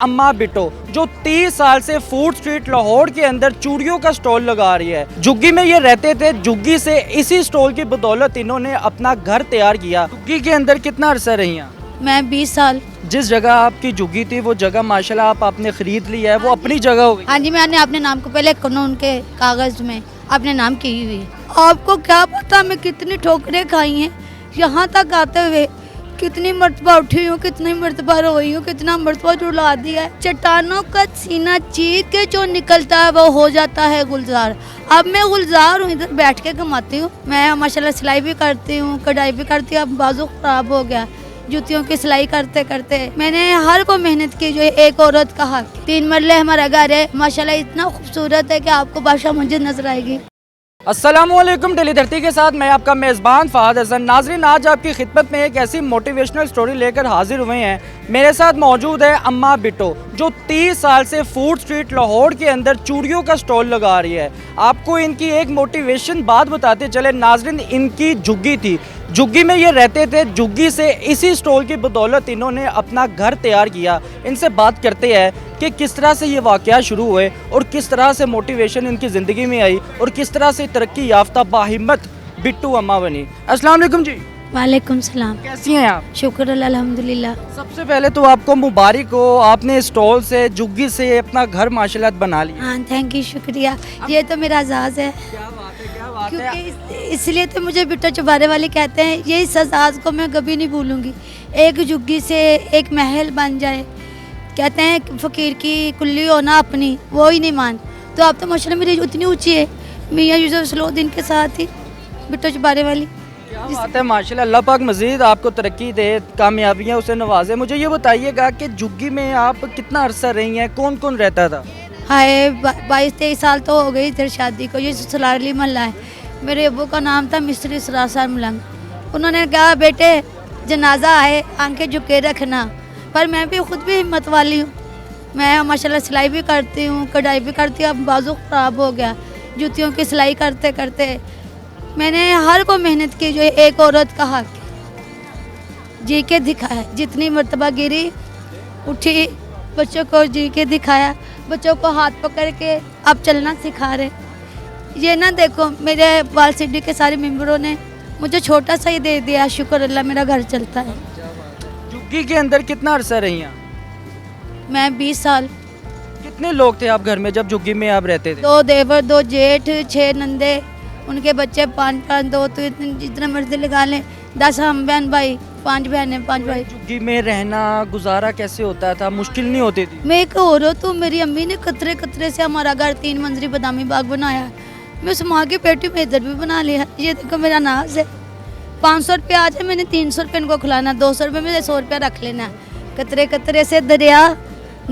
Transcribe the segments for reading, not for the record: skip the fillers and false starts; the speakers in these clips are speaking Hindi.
अम्मा बिट्टो जो 30 साल से फूड स्ट्रीट लाहौर के अंदर चूड़ियों का स्टॉल लगा रही है। झुग्गी में ये रहते थे। झुग्गी से इसी स्टॉल की बदौलत इन्होंने अपना घर तैयार किया। झुग्गी के अंदर कितना अरसा रही हैं? मैं 20 साल। जिस जगह आपकी झुग्गी थी वो जगह माशाल्लाह आपने खरीद ली है, वो अपनी जगह हो गई। हाँ जी, मैंने अपने नाम को पहले कानून के कागज में अपने नाम की हुई। आपको क्या पता मैं कितनी ठोकरें खाई हैं यहाँ तक आते हुए, कितनी मर्तबा उठी हूँ, कितनी मर्तबा रोई हूँ, कितना मर्तबा जुड़ा दिया है। चट्टानों का सीना चीर के जो निकलता है वो हो जाता है गुलजार। अब मैं गुलजार हूँ, इधर बैठ के कमाती हूँ। मैं माशाल्लाह सिलाई भी करती हूँ, कढ़ाई भी करती हूँ। अब बाजू खराब हो गया जूतियों की सिलाई करते करते। मैंने हर को मेहनत की जो एक औरत का हक। 3 मरले हमारा घर है, माशाल्लाह इतना खूबसूरत है कि आपको बादशाह मस्जिद नजर आएगी। अस्सलामुअलैकुम। टेली धरती के साथ मैं आपका मेज़बान फ़ाहद हसन। नाज़रीन, आज आपकी खिदमत में एक ऐसी मोटिवेशनल स्टोरी लेकर हाजिर हुए हैं। मेरे साथ मौजूद है अम्मा बिट्टो जो 30 साल से फूड स्ट्रीट लाहौर के अंदर चूड़ियों का स्टॉल लगा रही है। आपको इनकी एक मोटिवेशन बात बताते चले। नाज़रीन, इनकी झुग्गी थी, झुग्गी में ये रहते थे। झुग्गी से इसी स्टॉल की बदौलत इन्होंने अपना घर तैयार किया। इनसे बात करते हैं कि किस तरह से ये वाक़या शुरू हुए और किस तरह से मोटिवेशन इनकी ज़िंदगी में आई और किस तरह से तरक्की याफ्ता बाहिम्मत बिट्टू अम्मा बनी। अस्सलाम वालेकुम जी। वालेकुम सलाम। कैसी हैं आप? शुक्र अल्हम्दुलिल्लाह। सबसे पहले तो आपको मुबारक हो, आपने स्टॉल से झुग्गी से अपना घर माशाल्लाह बना लिया। हाँ, थैंक यू, शुक्रिया। ये तो मेरा एजाज़ है, क्या बात है, क्या बात है। क्योंकि इसलिए तो मुझे बिट्टो चुबारे वाले कहते हैं। यही एजाज़ को मैं कभी नहीं भूलूंगी। एक झुग्गी से एक महल बन जाए। कहते हैं फ़कीर की कुल्ली होना अपनी, वो ही नहीं मान। तो आप तो माशाल्लाह मेरी उतनी ऊंची है। मियाँ यूसुफ सलाहुद्दीन के साथ ही बिट्टो चुबारे वाली। क्या बात है, माशाल्लाह। अल्लाह पाक मज़ीद आपको तरक्की दे, कामयाबियाँ उसे नवाजे। मुझे ये बताइएगा कि झुग्गी में आप कितना अरसा रही हैं, कौन कौन रहता था? हाय 22-23 साल तो हो गई इधर शादी को। ये सलारली महल्ला है। मेरे अब्बू का नाम था मिस्त्री सरासर मलंग। उन्होंने कहा बेटे जनाजा आए आंखें झुके रखना। पर मैं भी खुद भी हिम्मत वाली हूँ। मैं माशाल्लाह सिलाई भी करती हूँ, कढ़ाई भी करती हूँ। अब बाजू ख़राब हो गया जूतियों की सिलाई करते करते। मैंने हर को मेहनत की जो एक औरत का हक जी के दिखाया। जितनी मर्तबा गिरी उठी, बच्चों को जी के दिखाया। बच्चों को हाथ पकड़ के अब चलना सिखा रहे। ये ना देखो, मेरे बाल सिड्डी के सारे मेंबरों ने मुझे छोटा सा ही दे दिया। शुक्र अल्लाह, मेरा घर चलता है। झुग्गी के अंदर कितना अरसा रही हैं? मैं 20 साल। कितने लोग थे आप घर में जब झुग्गी में आप रहते थे? 2 देवर, 2 जेठ, 6 नंदे, उनके बच्चे 5 2 तो जितना मर्जी लगा लें। 10 हम बहन भाई, 5 बहनें 5 भाई। झुग्गी में रहना गुजारा कैसे होता था? मुश्किल नहीं होती थी? मैं एक और हूँ तो मेरी अम्मी ने कतरे कतरे से हमारा घर 3 मंजिली बादामी बाग बनाया। मैं उस माँ की पेटी में इधर भी बना लिया। ये देखो मेरा नाज है। 500 रुपये आज है, मैंने 300 रुपये इनको खिलाना। 200 रुपये में 100 रुपया रख लेना। कतरे कतरे से दरिया,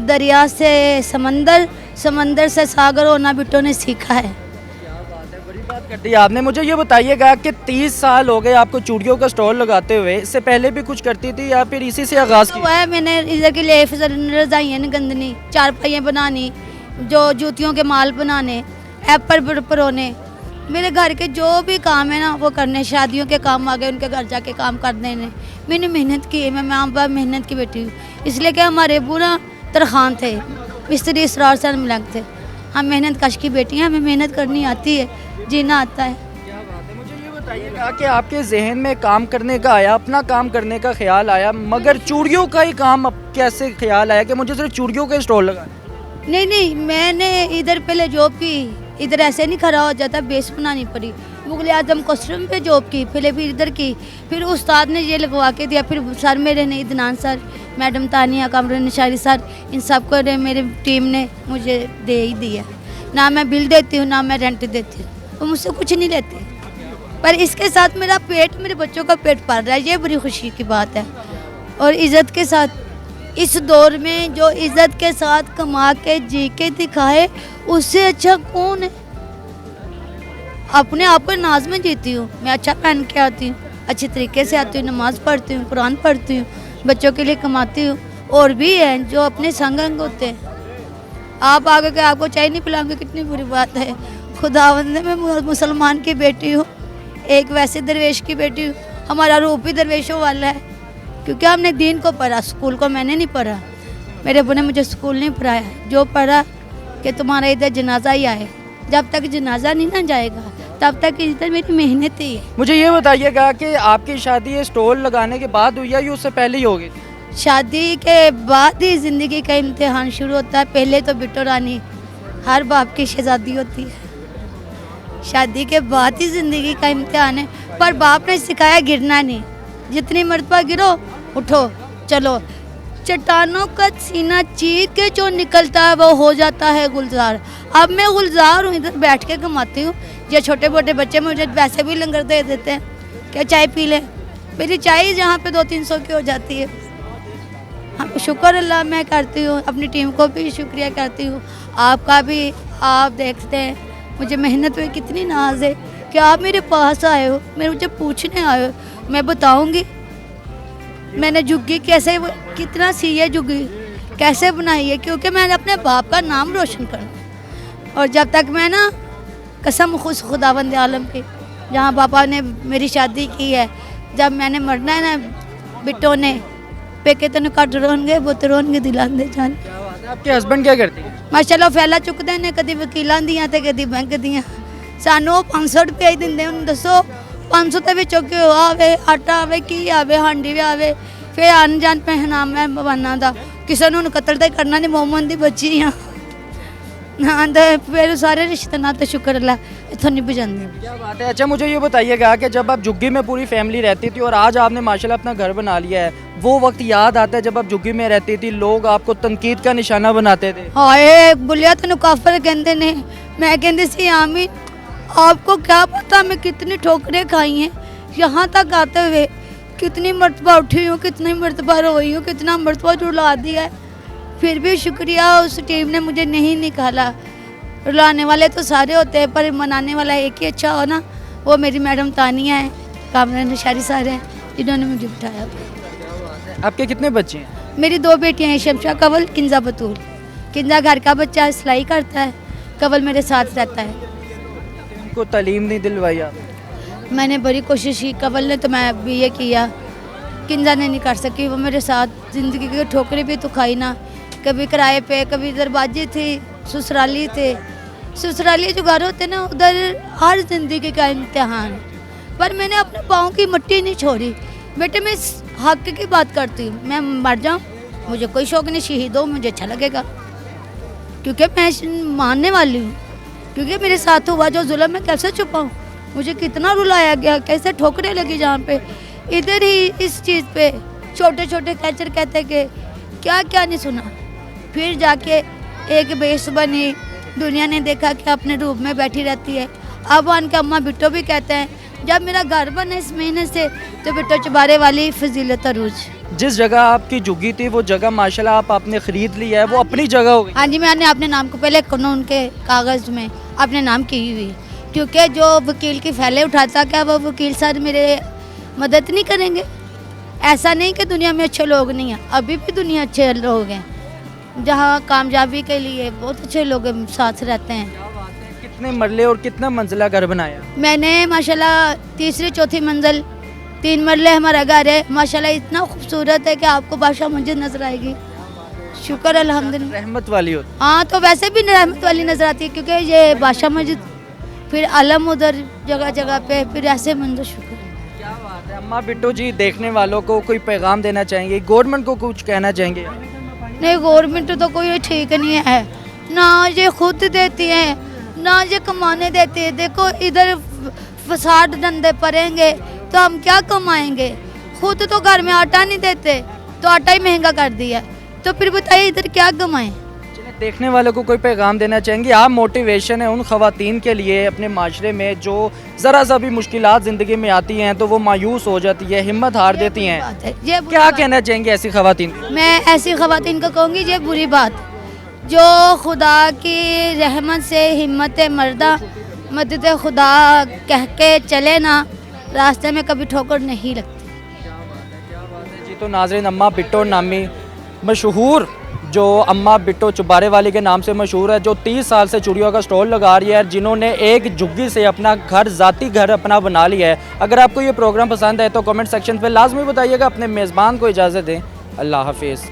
दरिया से समंदर, समंदर से सागर होना बिट्टो ने सीखा है। क्या बात है, बड़ी बात कर दी आपने। मुझे ये बताइएगा कि 30 साल हो गए आपको चूड़ियों का स्टॉल लगाते हुए। इससे पहले भी कुछ करती थी या फिर इसी से आगाज़ तो किया? है मैंने इधर के लिए रजाइयाँ गंदनी, चारपाइयाँ बनानी, जो जूतियों के माल बनाने, एप्पल परोने। मेरे घर के जो भी काम है ना वो करने। शादियों के काम आ गए, उनके घर जाके काम कर देने। मैंने मेहनत की है। मैं माँ बाप मेहनत की बेटी हूँ। इसलिए कि हमारे अब्बू ना तरखान थे, मिस्त्री इसरार सर मलंग थे। हम मेहनत कश की बेटी हैं, हमें मेहनत करनी आती है, जीना आता है। क्या बात है। मुझे ये बताइएगा कि आपके जहन में काम करने का आया, अपना काम करने का ख्याल आया, मगर चूड़ियों का ही काम अब कैसे ख्याल आया कि मुझे सिर्फ चूड़ियों का स्टॉल लगाना? नहीं, मैंने इधर पहले जॉब की। इधर ऐसे नहीं खड़ा हो जाता, बेस बनानी पड़ी। मुगल आजम कस्टम पे जॉब की, पहले फिर इधर की। फिर उस्ताद ने ये लगवा के दिया। फिर सर मेरे ने, इदनान सर, मैडम तानिया, कमर निशारी सर, इन सब को मेरी टीम ने मुझे दे ही दिया। ना मैं बिल देती हूँ, ना मैं रेंट देती हूँ, वो मुझसे कुछ नहीं लेते। पर इसके साथ मेरा पेट, मेरे बच्चों का पेट पाल रहा है, ये बड़ी खुशी की बात है। और इज़्ज़त के साथ इस दौर में जो इज़्ज़त के साथ कमा के जी के दिखाए, उससे अच्छा कौन है। अपने आप को नाज में जीती हूँ। मैं अच्छा पहन के आती हूँ, अच्छी तरीके से आती हूँ, नमाज़ पढ़ती हूँ, कुरान पढ़ती हूँ, बच्चों के लिए कमाती हूँ। और भी हैं जो अपने संग होते हैं। आप आगे के आपको चाय नहीं पिलाऊंगे, कितनी बुरी बात है। खुदावंद में मुसलमान की बेटी हूँ, एक वैसे दरवेश की बेटी हूँ। हमारा रूप भी दरवेशों वाला है, क्योंकि हमने दीन को पढ़ा, स्कूल को मैंने नहीं पढ़ा। मेरे अब्बू ने मुझे स्कूल नहीं पढ़ाया, जो पढ़ा कि तुम्हारा इधर जनाजा ही आए। जब तक जनाजा नहीं ना जाएगा तब तक इधर मेरी मेहनत ही है। मुझे ये बताइएगा कि आपकी शादी ये स्टॉल लगाने के बाद हुई है या उससे पहले ही हो गई? शादी के बाद ही ज़िंदगी का इम्तिहान शुरू होता है। पहले तो बिट्टो रानी हर बाप की शहजादी होती है, शादी के बाद ही ज़िंदगी का इम्तिहान है। पर बाप ने सिखाया गिरना नहीं, जितनी मर्तबा गिरो उठो चलो। चट्टानों का सीना चीर के जो निकलता है वो हो जाता है गुलजार। अब मैं गुलजार हूँ, इधर बैठ के कमाती हूँ। ये छोटे मोटे बच्चे मुझे पैसे भी लंगर दे देते हैं, क्या चाय पी लें। मेरी चाय जहाँ पे 200-300 की हो जाती है। हाँ, शुक्र अल्लाह मैं करती हूँ, अपनी टीम को भी शुक्रिया करती हूँ, आपका भी। आप देखते हैं मुझे मेहनत में कितनी नाज है कि आप मेरे पास आए हो, मेरे मुझे पूछने आए हो। मैं बताऊँगी मैंने झुग्गी कैसे, कितना सी है झुग्गी कैसे बनाई है, क्योंकि मैंने अपने बाप का नाम रोशन करना। और जब तक मैं ना कसम खुदावंद आलम की, जहाँ पापा ने मेरी शादी की है, जब मैंने मरना है ना बिट्टो ने पेके तेन घट रोनगे वो तो रोनगे दिलां दे जान। आपके हस्बैंड क्या करते हैं? माशाल्लाह फैला चुकते ने, कभी वकीलों दियाँ तो कभी बैंक दियाँ। सानू 500 रुपया ही देंगे। उन्हें दसो 500 तो बिचों घ्यो आवे, आटा आवे, की आवे, हांडी भी आवे, फिर आन जान पहनावा भगवाना का। किसी ने कतल तो करना नहीं, मोमन की बच्ची हाँ। हाँ तो फिर सारे रिश्ते ना तो शुक्र अल्लाह इतों नहीं बुझाते। क्या बात है। अच्छा मुझे ये बताइएगा कि जब आप झुग्गी में पूरी फैमिली रहती थी और आज आपने माशाल्लाह अपना घर बना लिया है, वो वक्त याद आता है जब आप झुग्गी में रहती थी, लोग आपको तनकीद का निशाना बनाते थे? हाय बुलिया तेन काफर कहते ने, मैं कहती सी आमी आपको क्या पता मैं कितनी ठोकरें खाई हैं यहाँ तक आते हुए, कितनी मरतबा उठी हूँ, कितनी मरतबा रोई हूँ, कितना मरतबा रुला दिया है, फिर भी शुक्रिया उस टीम ने मुझे नहीं निकाला। रुलाने वाले तो सारे होते हैं पर मनाने वाला एक ही अच्छा हो ना, वो मेरी मैडम तानिया है, कामरा नशारी सारे हैं जिन्होंने मुझे बिठाया। आपके कितने बच्चे हैं? मेरी 2 बेटियां हैं, शमशा कंवल, किंजा बतूल। किंजा घर का बच्चा है, सिलाई करता है, कंवल मेरे साथ रहता है। उनको तालीम नहीं दिलवाई आप? मैंने बड़ी कोशिश की, कंवल ने तो मैं BA किया, किंजा ने नहीं कर सकी। वो मेरे साथ ज़िंदगी की ठोकरें भी तो खाई ना, कभी किराए पे, कभी दरबाजी थी, ससुराली थे। ससुराली जो घर होते ना उधर हर ज़िंदगी का इम्तिहान, पर मैंने अपने पाँव की मिट्टी नहीं छोड़ी। बेटे मैं हक की बात करती हूँ, मैं मर जाऊँ मुझे कोई शौक नहीं, शहीद हो मुझे अच्छा लगेगा, क्योंकि मैं मानने वाली हूँ। क्योंकि मेरे साथ हुआ जो जुल्म मैं कैसे छुपाऊँ, मुझे कितना रुलाया गया, कैसे ठोकरें लगी जहाँ पे। इधर ही इस चीज़ पे छोटे छोटे कैचर कहते कि क्या क्या नहीं सुना। फिर जाके एक बेस बनी, दुनिया ने देखा कि अपने रूप में बैठी रहती है। अब उनके अम्मा बिट्टो भी कहते हैं, जब मेरा घर बना इस महीने से तो बिट्टो चबारे वाली फजीलत अरूज। जिस जगह आपकी झुग्गी थी वो जगह माशाल्लाह आपने खरीद लिया है, वो अपनी जगह हो गई? हाँ जी, मैंने अपने नाम को पहले कानून के कागज़ में अपने नाम की हुई, क्योंकि जो वकील की फैले उठाता क्या वो वकील सर मेरे मदद नहीं करेंगे। ऐसा नहीं कि दुनिया में अच्छे लोग नहीं हैं, अभी भी दुनिया अच्छे लोग हैं, जहाँ कामयाबी के लिए बहुत अच्छे लोग साथ रहते हैं। कितने मरले और कितना मंजिला घर बनाया? मैंने माशाल्लाह 3री-4थी मंजिल 3 मरले हमारा घर है। माशाल्लाह इतना खूबसूरत है कि आपको बादशाह मस्जिद नजर आएगी। शुक्र अल्हम्दुलिल्लाह। रहमत वाली हो? हाँ तो वैसे भी रहमत वाली नजर आती है, क्योंकि ये बादशाह मस्जिद, फिर अलम उधर जगह जगह पे, फिर ऐसे मंदिर। शुक्र। क्या बात है। अम्मा बिट्टो जी, देखने वालों को कोई पैगाम देना चाहेंगे, गवर्नमेंट को कुछ कहना चाहेंगे? नहीं, गवर्नमेंट तो कोई ठीक नहीं है, ना ये खुद देती है ना ये कमाने देती है। देखो इधर फसाद धंधे पड़ेंगे तो हम क्या कमाएंगे, खुद तो घर में आटा नहीं देते तो आटा ही महंगा कर दिया, तो फिर बताइए इधर क्या कमाएं। देखने वालों को कोई पैगाम देना चाहेंगे आप? मोटिवेशन है उन ख़वातीन के लिए अपने माशरे में जो ज़रा सा भी मुश्किलात ज़िंदगी में आती हैं तो वो मायूस हो जाती है, हिम्मत हार देती हैं, क्या कहना चाहेंगे ऐसी ख़वातीन? मैं ऐसी ख़वातीन को कहूँगी ये बुरी बात, जो खुदा की रहमत से हिम्मत मर्दा मदद खुदा कह के चले ना, रास्ते में कभी ठोकर नहीं लगती। जी तो नाज़रीन, अम्मा बिट्टो नामी मशहूर जो अम्मा बिट्टो चुबारे वाली के नाम से मशहूर है, जो 30 साल से चूड़ियों का स्टॉल लगा रही है, जिन्होंने एक झुग्गी से अपना घर, ज़ाती घर अपना बना लिया है। अगर आपको ये प्रोग्राम पसंद है तो कमेंट सेक्शन पे लाजमी बताइएगा। अपने मेज़बान को इजाज़त दें। अल्लाह हाफिज़।